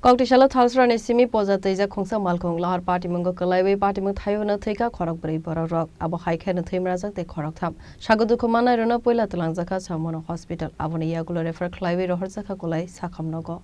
Koktisalo Thalcherra Simi Pawja Twijak Khungsa Malkhung Lahar Patimungo Kwlawi Patimung Thaiono Thwikha Khorokbrwi Bororok Abohaikheno Thwimwrajak Khoroktham Sago Dukho Manairokno Puila Twlangjakha Chawmanu Hospital Aboni Yakulo refer Khlawi Rohorjakha Kulai Sakhamnogo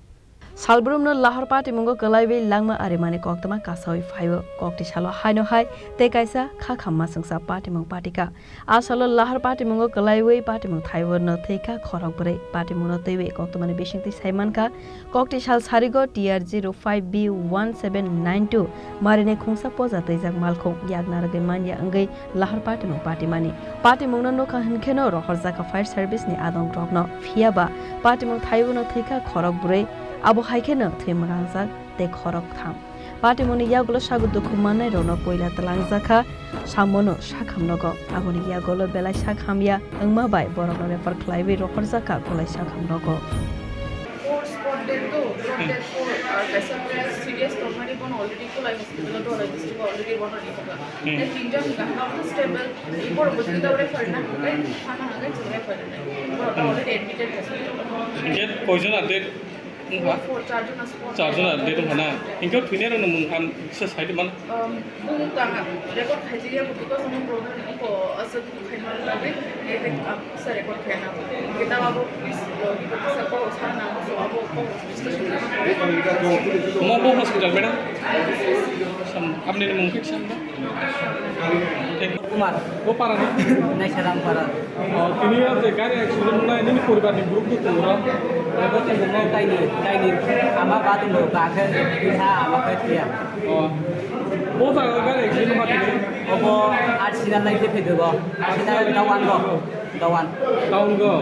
Salbrumno Lahar Patimungo Kwlawi langma arimani koktama kasawi phaibo Koktisalo haino hai te kaisa khakhamma sungsa Patimung patika asalo Lahar Patimungo Kwlawi Patimung Thaiono Thwikha Khorokbrwi Patimung Thaiono koktamani bisingti saimanka Koktisal sarigo TR05B1792 marine Khungsa Pawja Twijak Malkhung yagnarage manya angai Lahar Patimungo Patimani Patimungno Nokhankheno Rohorjakha fire service ni adong drogno phiaba Patimung Thaiono Thwikha Khorokbrwi Abohaikheno Thwimwrajak Khoroktham Patimungo Yakulo Sago Dukho Manairokno Puila Twlangjakha Chawmanu Sakhamnogo Aboni Yakulo belai Sakhamya angmabai Bororok refer Khlawi Rohorjakha Kulai Sakhamnogo serious already Kulai hospital already stable already admitted charge na de mana inko thine ro mung am se side man mung tanga record khajiya because some problem ko asat khaina lage se record khaina kita abo sako sana so abo mo hospital madam sam apne mung fiction ba Kumar wo para nai saram para tini ar de gari accident na ini puribar ni group tu tura ko te mo kai ni ama ba tu lo ka khe ha ama ka thia wo ta gari accident ma tini obo accident lai te phe go accident dawan go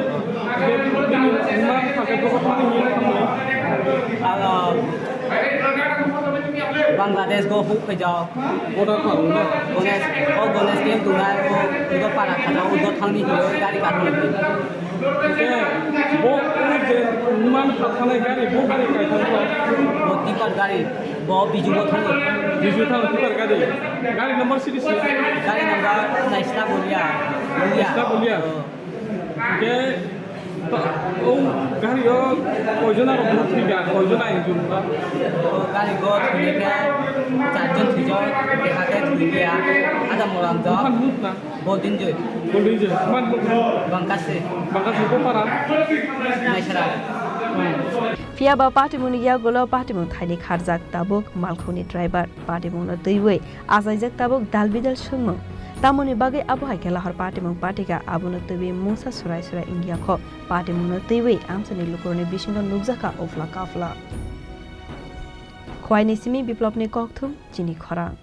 ma ta ke ko pani ni Bangladesh go hook pe jao order kharu na gones game tu na ko para khana udo thangni hi gari ka thang ni ke bo je man phathane gari bo gari kai thang bo tikar gari bo biju thang tikar gari number series gari number naisna bolia ke gari yo kojona ro thika kojona injun ba gari go thika charjon thijo dekha ke thia ada moram jo bodin je man bangkase ko para naisra phiaba Patimungo Yakulo Patimung Thaini kharjak tabuk Malkhungni driver Patimungno Thaiono ajaijak tabuk dalbidal sungmung tamoni bagai Abohaikheno Lahar Patimungo patika Abono Thaiono musa surai India kho Patimungno Thaiono amsani lukurni bisingo nukjakha ofla kafla Khwaini Simi biplopni kokthum Chini Khorang